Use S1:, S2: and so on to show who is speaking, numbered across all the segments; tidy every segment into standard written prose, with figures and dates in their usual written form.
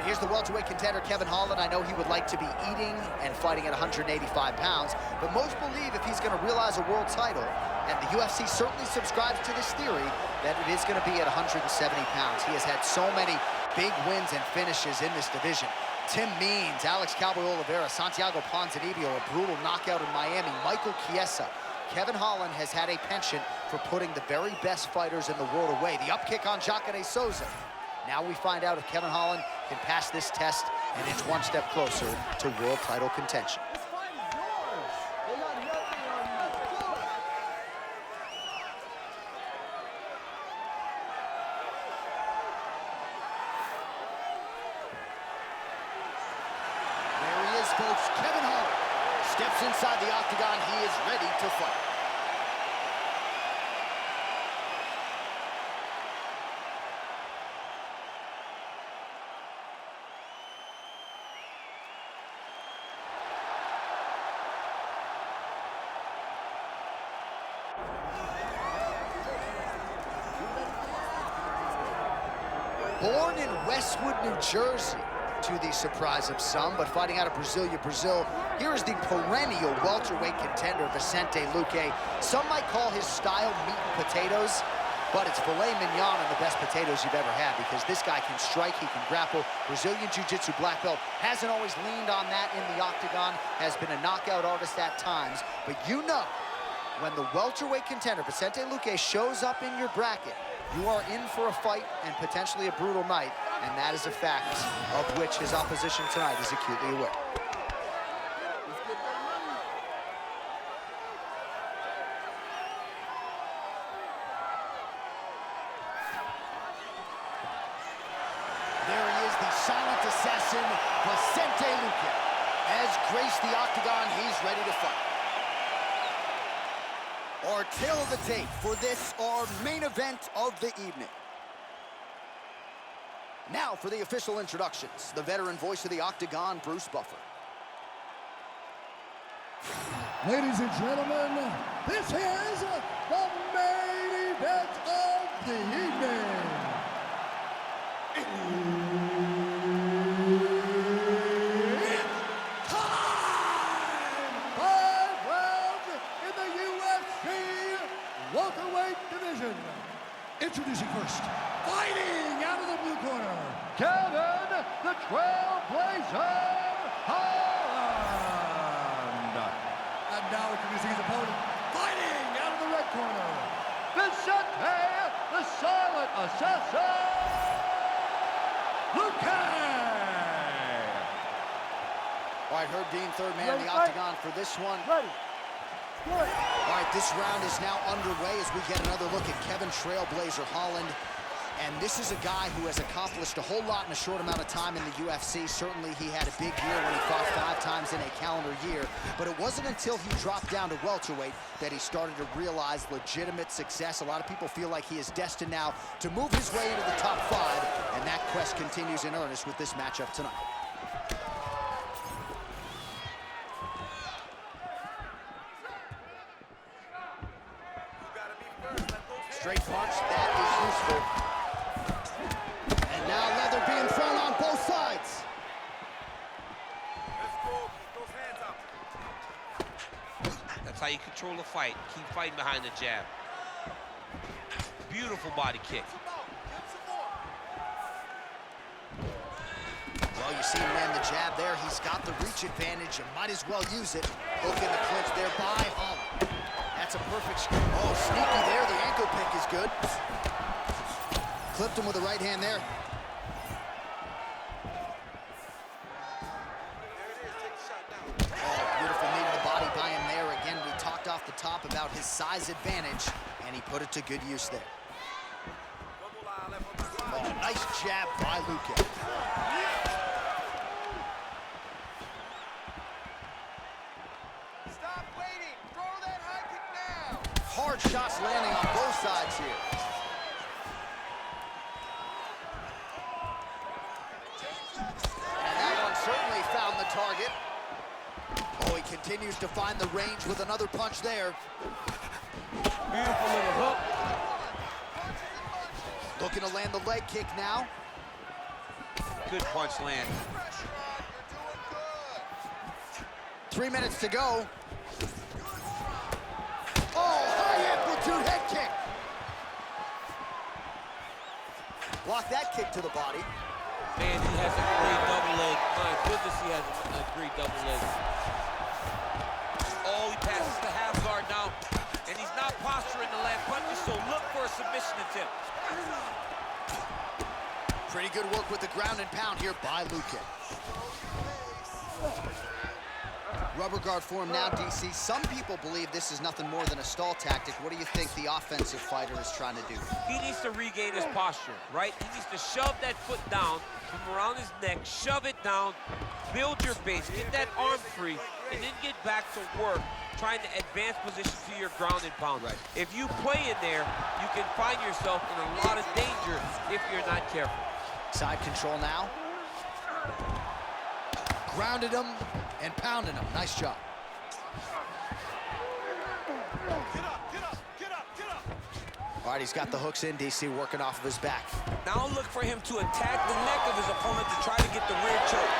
S1: here's the welterweight contender, Kevin Holland. I know he would like to be eating and fighting at 185 pounds, but most believe if he's going to realize a world title, and the UFC certainly subscribes to this theory, that it is going to be at 170 pounds. He has had so many big wins and finishes in this division. Tim Means, Alex Cowboy Oliveira, Santiago Ponzinibbio, a brutal knockout in Miami, Michael Chiesa. Kevin Holland has had a penchant for putting the very best fighters in the world away. The upkick on Jacare Souza. Now we find out if Kevin Holland can pass this test and inch one step closer to world title contention. Folks, Kevin Holland steps inside the octagon. He is ready to fight. Born in Westwood, New Jersey, to the surprise of some, but fighting out of Brasilia, Brazil, here is the perennial welterweight contender, Vicente Luque. Some might call his style meat and potatoes, but it's filet mignon and the best potatoes you've ever had, because this guy can strike, he can grapple. Brazilian Jiu-Jitsu black belt, hasn't always leaned on that in the octagon, has been a knockout artist at times, but you know, when the welterweight contender, Vicente Luque, shows up in your bracket, you are in for a fight and potentially a brutal night, and that is a fact of which his opposition tonight is acutely aware. There he is, the silent assassin, Vicente Luque. Has graced the octagon, he's ready to fight. Our tail of the tape for this, our main event of the evening. Now for the official introductions, the veteran voice of the octagon, Bruce Buffer.
S2: Ladies and gentlemen, this is the main event of the evening. It's time! 5 rounds in the UFC welterweight division. Introducing first, fighting out of the blue corner, Kevin the Trailblazer Holland. And now introducing his opponent, fighting out of the red corner, Vicente the Silent Assassin Luque.
S1: All right, Herb Dean, third man in the octagon for this one.
S2: Ready.
S1: All right, this round is now underway as we get another look at Kevin Trailblazer Holland. And this is a guy who has accomplished a whole lot in a short amount of time in the UFC. Certainly he had a big year when he fought 5 times in a calendar year. But it wasn't until he dropped down to welterweight that he started to realize legitimate success. A lot of people feel like he is destined now to move his way into the top 5. And that quest continues in earnest with this matchup tonight. Straight punch, that is useful. And now leather being thrown on both sides.
S3: Let's go, keep those hands up.
S4: That's how you control the fight. Keep fighting behind the jab. Beautiful body kick.
S1: Well, you see him land the jab there. He's got the reach advantage. You might as well use it. Hook in the clinch there by Holland. That's a perfect, oh, sneaky there. The ankle pick is good. Clipped him with the right hand there. Oh, beautiful knee to the body by him there. Again, we talked off the top about his size advantage, and he put it to good use there. Oh, nice jab by Luque.
S3: Stop waiting. Throw that high kick now.
S1: Hard shots landing on both sides here. And that one certainly found the target. Oh, he continues to find the range with another punch there.
S4: Beautiful little hook.
S1: Looking to land the leg kick now.
S4: Good punch land.
S3: Pressure on. You're doing good.
S1: 3 minutes to go. Oh, high amplitude head kick. Block that kick to the body.
S4: Man, he has a great double leg. My goodness, he has a great double leg. Oh, he passes the half guard now. And he's not posturing to land punches, so look for a submission attempt.
S1: Pretty good work with the ground and pound here by Luque. Rubber guard for him now, DC. Some people believe this is nothing more than a stall tactic. What do you think the offensive fighter is trying to do?
S4: He needs to regain his posture, right? He needs to shove that foot down from around his neck, shove it down, build your base, get that arm free, and then get back to work, trying to advance position to your ground and pound. Right. If you play in there, you can find yourself in a lot of danger if you're not careful.
S1: Side control now. Grounded him and pounded him. Nice job.
S3: Get up, get up, get up, get up.
S1: All right, he's got the hooks in, DC, working off of his back.
S4: Now look for him to attack the neck of his opponent to try to get the rear choke.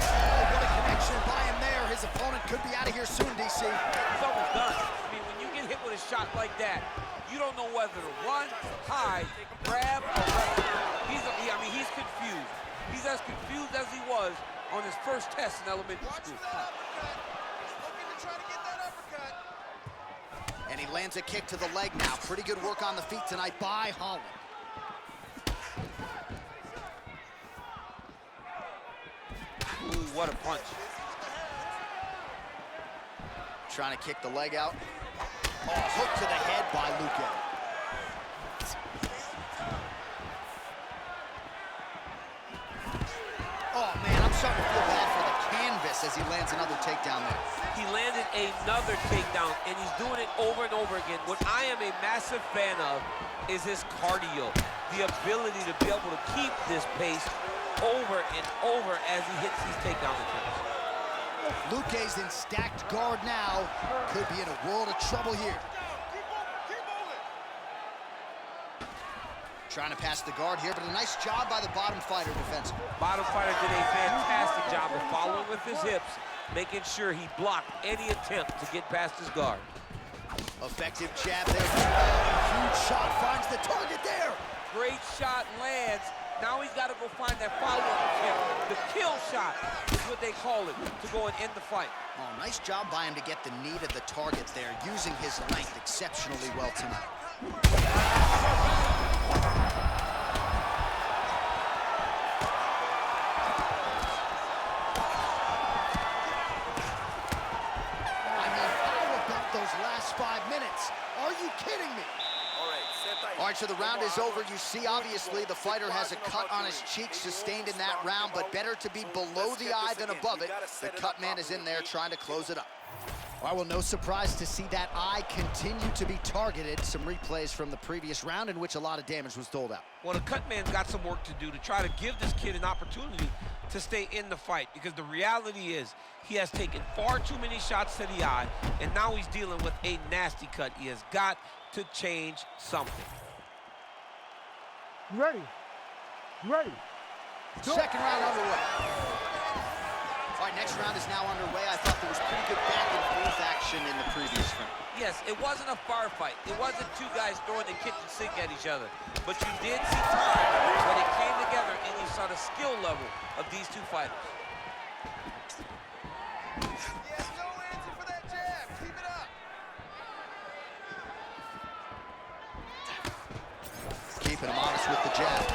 S1: Oh, what a connection by him there. His opponent could be out of here soon, DC.
S4: He's almost done. I mean, when you get hit with a shot like that, you don't know whether to run, hide, grab, or wrestle. He's confused. He's as confused as he was on his first test in elementary
S3: Watch
S4: school.
S3: for that uppercut. He's looking to try to get that uppercut.
S1: And he lands a kick to the leg now. Pretty good work on the feet tonight by Holland.
S4: Ooh, what a punch.
S1: Trying to kick the leg out. Oh, hook to the head by Luque. Oh, man, I'm starting to feel bad for the canvas as he lands another takedown there.
S4: He landed another takedown, and he's doing it over and over again. What I am a massive fan of is his cardio, the ability to be able to keep this pace over and over as he hits these takedown attempts.
S1: Luque's in stacked guard now. Could be in a world of trouble here.
S3: Keep moving.
S1: Trying to pass the guard here, but a nice job by the bottom fighter defensively.
S4: Bottom fighter did a fantastic job of following with his hips, making sure he blocked any attempt to get past his guard.
S1: Effective jab there. Oh, huge shot finds the target there.
S4: Great shot lands. Now he's got to go find that follow-up attempt. The kill shot is what they call it, to go and end the fight.
S1: Oh, nice job by him to get the knee to the target there, using his length exceptionally well tonight. Last 5 minutes. Are you kidding me? All right, so the round is over. You see, obviously, the fighter has a cut on his cheek sustained in that round, but better to be below the eye than above it. The cut man is in there trying to close it up. All right, well, no surprise to see that eye continue to be targeted. Some replays from the previous round in which a lot of damage was doled out.
S4: Well, the cut man's got some work to do to try to give this kid an opportunity to stay in the fight, because the reality is he has taken far too many shots to the eye, and now he's dealing with a nasty cut. He has got to change something.
S2: You ready? You ready?
S1: Second round underway. All right, next round is now underway. I thought there was pretty good back and forth action in the previous round.
S4: Yes, it wasn't a bar fight. It wasn't two guys throwing the kitchen sink at each other. But you did see time when it came together, and you saw the skill level of these two fighters.
S3: He has no answer for that jab. Keep it up.
S1: Keeping him honest with the jab.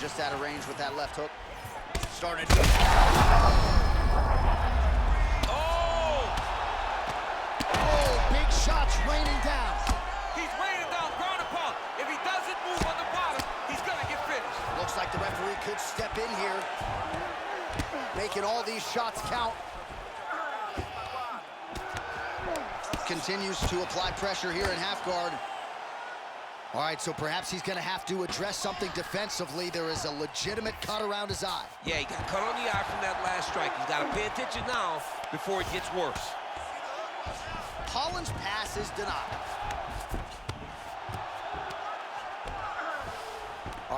S1: Just out of range with that left hook. Started. Big shots raining down.
S4: He's raining down ground and pound. If he doesn't move on the bottom, he's gonna get finished.
S1: Looks like the referee could step in here, making all these shots count. Continues to apply pressure here in half guard. All right, so perhaps he's gonna have to address something defensively. There is a legitimate cut around his eye.
S4: Yeah, he got cut on the eye from that last strike. He's got to pay attention now before it gets worse.
S1: Holland's pass is denied.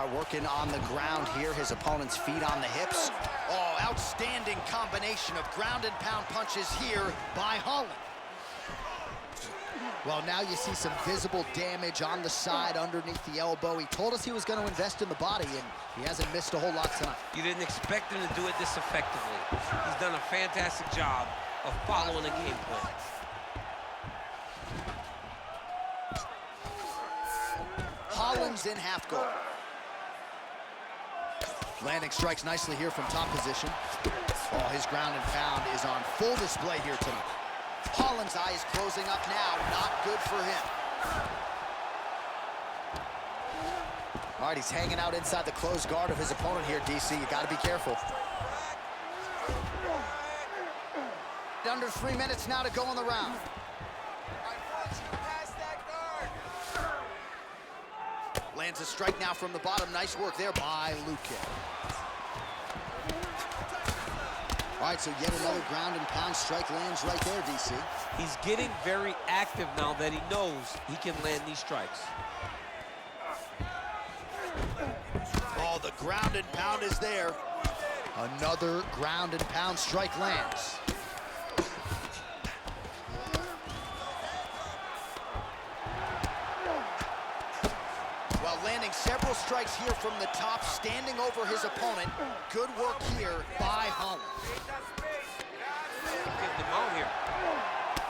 S1: All right, working on the ground here. His opponent's feet on the hips. Oh, outstanding combination of ground and pound punches here by Holland. Well, now you see some visible damage on the side underneath the elbow. He told us he was going to invest in the body, and he hasn't missed a whole lot tonight.
S4: You didn't expect him to do it this effectively. He's done a fantastic job of following a game plan.
S1: Holland's in half guard. Landing strikes nicely here from top position. Oh, his ground and pound is on full display here tonight. Holland's eye is closing up now. Not good for him. All right, he's hanging out inside the closed guard of his opponent here, DC. You got to be careful. Under 3 minutes now to go in the round. Lands a strike now from the bottom. Nice work there by Luque. All right, so yet another ground and pound strike lands right there, DC.
S4: He's getting very active now that he knows he can land these strikes.
S1: Oh, the ground and pound is there. Another ground and pound strike lands. Well, landing several strikes here from the top, standing over his opponent. Good work here by Holland.
S4: Getting him out here.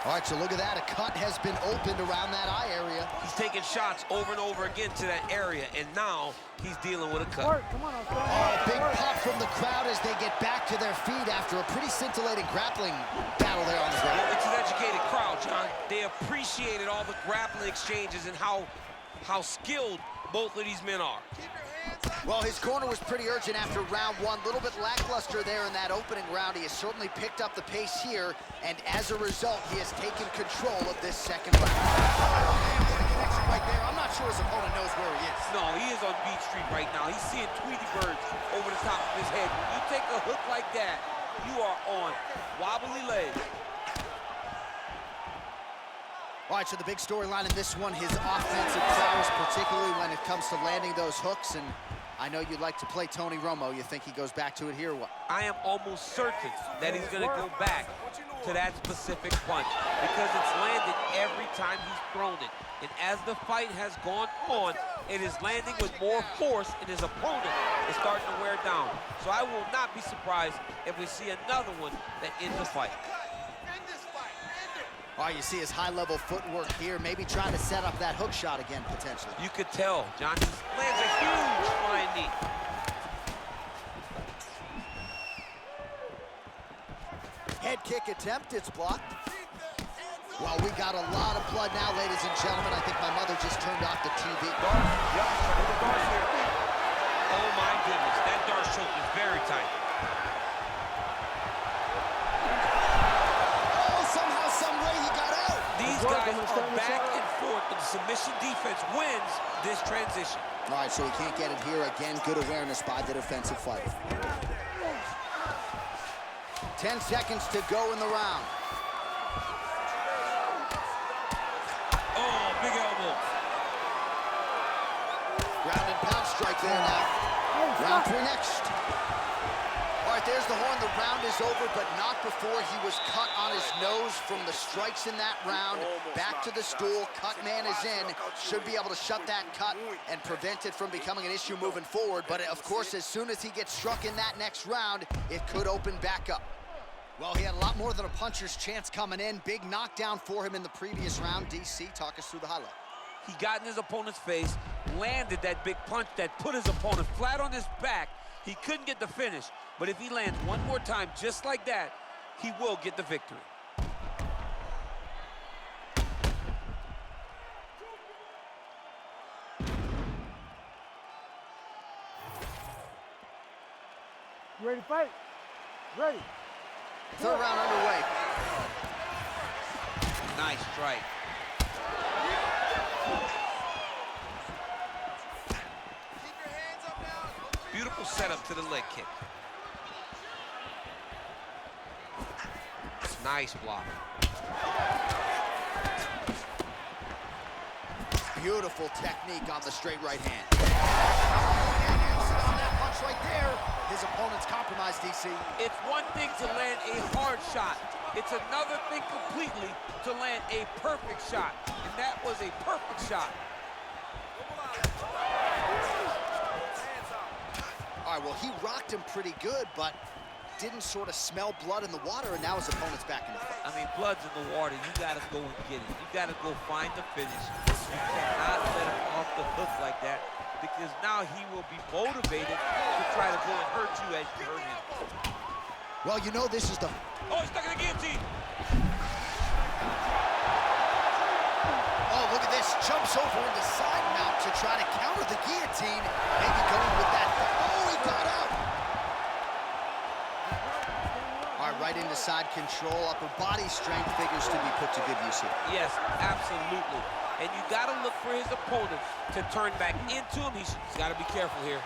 S1: All right, so look at that. A cut has been opened around that eye area.
S4: He's taking shots over and over again to that area, and now he's dealing with a cut.
S1: Oh, big pop from the crowd as they get back to their feet after a pretty scintillating grappling battle there on the ground.
S4: Well, it's an educated crowd, John. They appreciated all the grappling exchanges and how skilled both of these men are.
S1: Well, his corner was pretty urgent after round one. A little bit lackluster there in that opening round. He has certainly picked up the pace here, and as a result, he has taken control of this second round. Connection right there. I'm not sure his opponent knows where he is.
S4: No, he is on Beat Street right now. He's seeing Tweety birds over the top of his head. When you take a hook like that, you are on wobbly legs.
S1: All right, so the big storyline in this one, his offensive prowess, particularly when it comes to landing those hooks. And I know you'd like to play Tony Romo. You think he goes back to it here or what?
S4: I am almost certain that he's going to go back to that specific punch because it's landed every time he's thrown it. And as the fight has gone on, it is landing with more force, and his opponent is starting to wear down. So I will not be surprised if we see another one that ends the fight.
S1: All right, you see his high-level footwork here, maybe trying to set up that hook shot again, potentially.
S4: You could tell, John, he lands a huge flying knee.
S1: Head kick attempt, it's blocked. Well, we got a lot of blood now, ladies and gentlemen. I think my mother just turned off the TV.
S4: Oh, my goodness, that Darce choke is very tight. These guys are back and forth, but the submission defense wins this transition.
S1: All right, so he can't get it here again. Good awareness by the defensive fighter. 10 seconds to go in the round.
S4: Oh, big elbow.
S1: Ground and pound strike there now. Round 3 next. All right, there's the horn. The round is over, but not before he was cut on his nose from the strikes in that round. Back to the stool. Cut man is in. Should be able to shut that cut and prevent it from becoming an issue moving forward. But, of course, as soon as he gets struck in that next round, it could open back up. Well, he had a lot more than a puncher's chance coming in. Big knockdown for him in the previous round. DC, talk us through the highlight.
S4: He got in his opponent's face, landed that big punch that put his opponent flat on his back. He couldn't get the finish, but if he lands one more time just like that, he will get the victory.
S5: You ready to fight? Ready.
S1: Third round underway.
S4: Nice strike. Beautiful setup to the leg kick. Nice block.
S1: Beautiful technique on the straight right hand. On that punch right there, his opponent's compromised, DC.
S4: It's one thing to land a hard shot. It's another thing completely to land a perfect shot. And that was a perfect shot.
S1: All right, well, he rocked him pretty good, but didn't sort of smell blood in the water, and now his opponent's back in the fight.
S4: I mean, blood's in the water. You got to go and get it. You got to go find the finish. You cannot let him off the hook like that, because now he will be motivated to try to go and hurt you as you hurt him.
S1: Well, you know this is the...
S4: Oh, he's stuck in the guillotine.
S1: Oh, look at this. Jumps over into side mount to try to counter the guillotine. Maybe going with that. Oh, he got out. All right, right into side control. Upper body strength figures to be put to good use here.
S4: Yes, absolutely. And you got to look for his opponent to turn back into him. He's got to be careful here.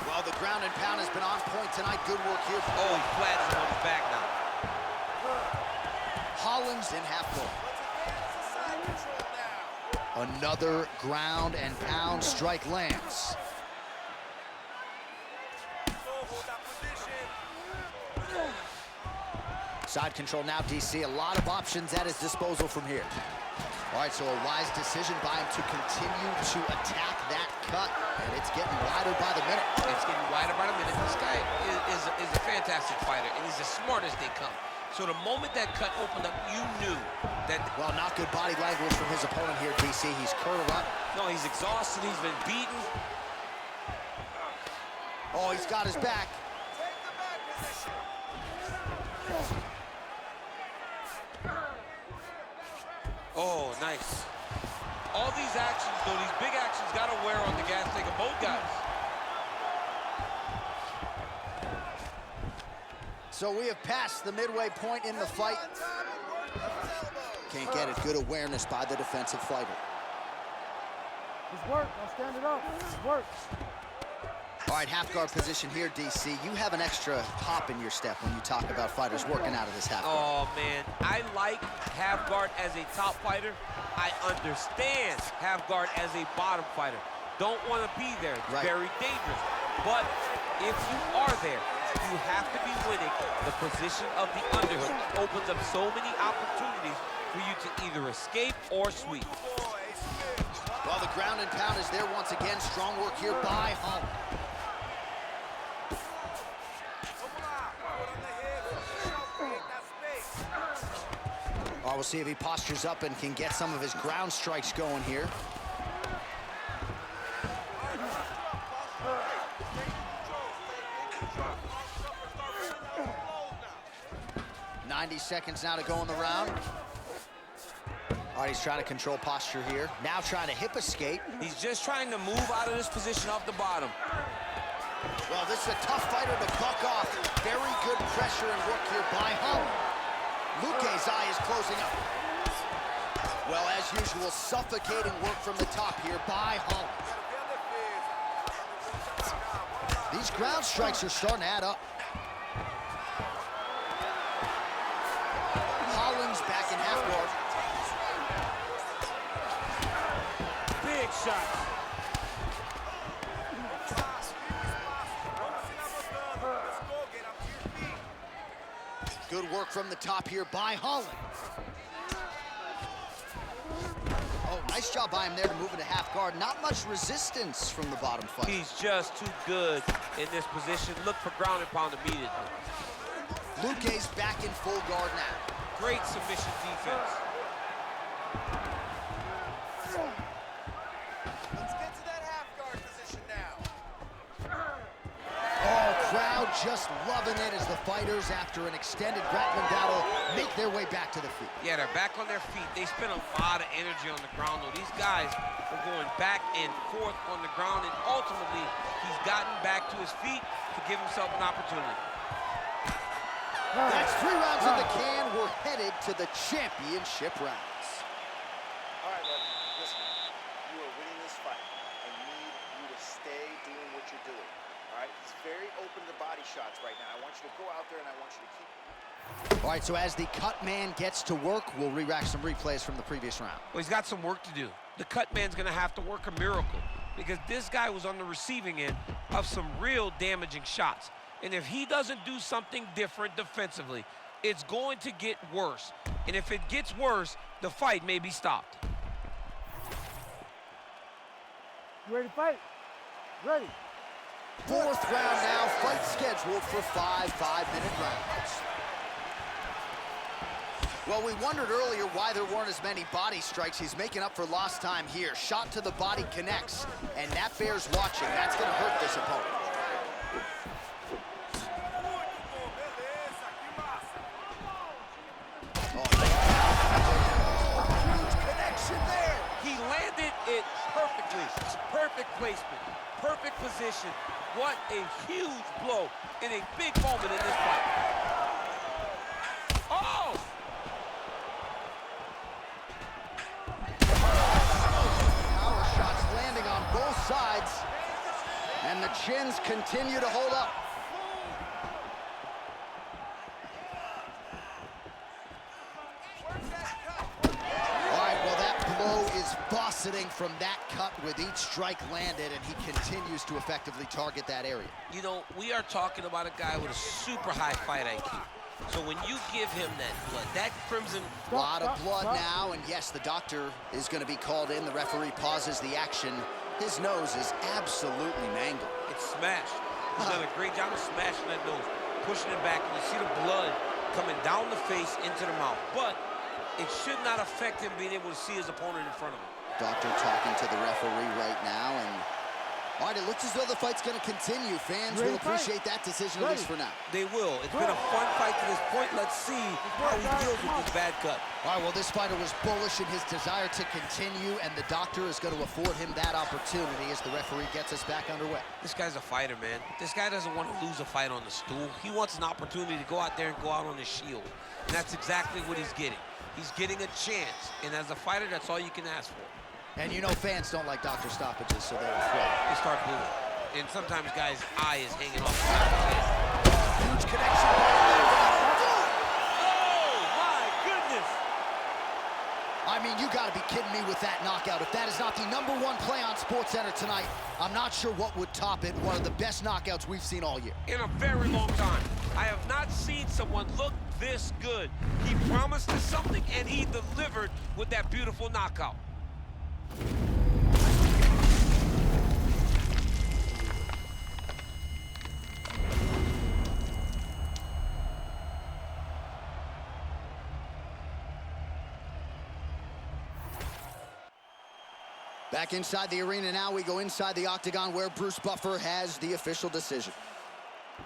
S1: Well, the ground and pound has been on point tonight. Good work here.
S4: Oh, he flattens him on his back now.
S1: Holland's in half guard. Another ground and pound strike lands. Side control now, DC. A lot of options at his disposal from here. All right, so a wise decision by him to continue to attack that cut, and it's getting wider by the minute.
S4: It's getting wider by the minute. This guy is a fantastic fighter, and he's as smart as they come. So the moment that cut opened up, you knew that...
S1: Well, not good body language from his opponent here, DC. He's curled up.
S4: No, he's exhausted. He's been beaten.
S1: Oh, he's got his back.
S3: Take the back position.
S4: Oh, nice. All these actions, though, these big actions got to wear on the gas tank of both guys.
S1: So we have passed the midway point in the fight. Can't get it. Good awareness by the defensive fighter.
S5: It's work. I'll stand it up. It's work.
S1: All right, half guard position here, DC. You have an extra hop in your step when you talk about fighters working out of this half guard.
S4: Oh, man. I like half guard as a top fighter. I understand half guard as a bottom fighter. Don't want to be there. It's very dangerous. But if you are there, you have to be winning. The position of the underhook opens up so many opportunities for you to either escape or sweep.
S1: Well, the ground and pound is there once again. Strong work here by Holland. Oh, we'll see if he postures up and can get some of his ground strikes going here. Seconds now to go in the round. All right, he's trying to control posture here. Now trying to hip escape.
S4: He's just trying to move out of this position off the bottom.
S1: Well, this is a tough fighter to buck off. Very good pressure and work here by Holland. Luque's eye is closing up. Well, as usual, suffocating work from the top here by Holland. These ground strikes are starting to add up. Back in half guard.
S4: Big shot.
S1: Good work from the top here by Holland. Oh, nice job by him there to move into half guard. Not much resistance from the bottom fight.
S4: He's just too good in this position. Look for ground and pound immediately.
S1: Luque's back in full guard now.
S4: Great submission defense.
S3: Let's get to that half guard position now.
S1: Oh, crowd just loving it as the fighters, after an extended grappling battle, make their way back to the feet.
S4: Yeah, they're back on their feet. They spend a lot of energy on the ground, though. These guys are going back and forth on the ground, and ultimately, he's gotten back to his feet to give himself an opportunity.
S1: That's 3 rounds in the can. We're headed to the championship rounds.
S6: All right, Logan, listen, you are winning this fight. I need you to stay doing what you're doing. All right? He's very open to body shots right now. I want you to go out there and I want you to keep
S1: All right, so as the cut man gets to work, we'll re-rack some replays from the previous round.
S4: Well, he's got some work to do. The cut man's gonna have to work a miracle because this guy was on the receiving end of some real damaging shots. And if he doesn't do something different defensively, it's going to get worse. And if it gets worse, the fight may be stopped.
S5: You ready to fight? Ready.
S1: Fourth round now, fight scheduled for 5 5-minute rounds. Well, we wondered earlier why there weren't as many body strikes. He's making up for lost time here. Shot to the body connects, and that bears watching. That's going to hurt this opponent. Huge connection there.
S4: He landed it perfectly. Perfect placement, perfect position. What a huge blow in a big moment in this fight. Oh!
S1: Power shots landing on both sides, and the chins continue to hold up. Buffeting from that cut with each strike landed, and he continues to effectively target that area.
S4: You know, we are talking about a guy with a super high fight IQ. So when you give him that blood, that crimson...
S1: A lot of blood now, and yes, the doctor is going to be called in. The referee pauses the action. His nose is absolutely mangled.
S4: It's smashed. He's done a great job of smashing that nose, pushing it back, and you see the blood coming down the face into the mouth. But it should not affect him being able to see his opponent in front of him.
S1: Doctor talking to the referee right now, and all right, it looks as though the fight's going to continue. Fans will appreciate that decision, at least for now.
S4: They will. It's been a fun fight to this point. Let's see how he deals with this bad cut.
S1: All right, well, this fighter was bullish in his desire to continue, and the doctor is going to afford him that opportunity as the referee gets us back underway.
S4: This guy's a fighter, man. This guy doesn't want to lose a fight on the stool. He wants an opportunity to go out there and go out on his shield, and that's exactly what he's getting. He's getting a chance, and as a fighter, that's all you can ask for.
S1: And you know fans don't like doctor stoppages, so they're afraid.
S4: They start booing. And sometimes guys' eye is hanging off.
S1: Huge connection.
S4: Oh, my goodness.
S1: I mean, you got to be kidding me with that knockout. If that is not the #1 play on SportsCenter tonight, I'm not sure what would top it. One of the best knockouts we've seen all year.
S4: In a very long time. I have not seen someone look this good. He promised us something, and he delivered with that beautiful knockout.
S1: Back inside the arena now, we go inside the octagon where Bruce Buffer has the official decision.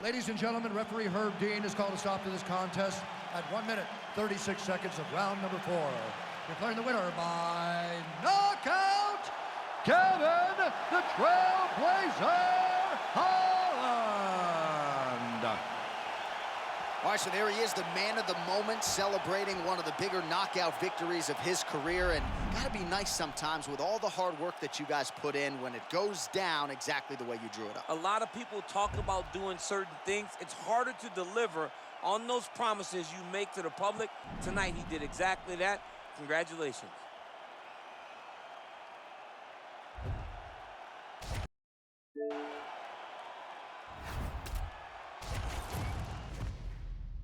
S2: Ladies and gentlemen, referee Herb Dean has called a stop to this contest at 1 minute, 36 seconds of round number 4. Declaring the winner by knockout, Kevin the Trailblazer Holland.
S1: All right, so there he is, the man of the moment, celebrating one of the bigger knockout victories of his career. And gotta be nice sometimes with all the hard work that you guys put in when it goes down exactly the way you drew it up.
S4: A lot of people talk about doing certain things. It's harder to deliver on those promises you make to the public. Tonight, he did exactly that. Congratulations.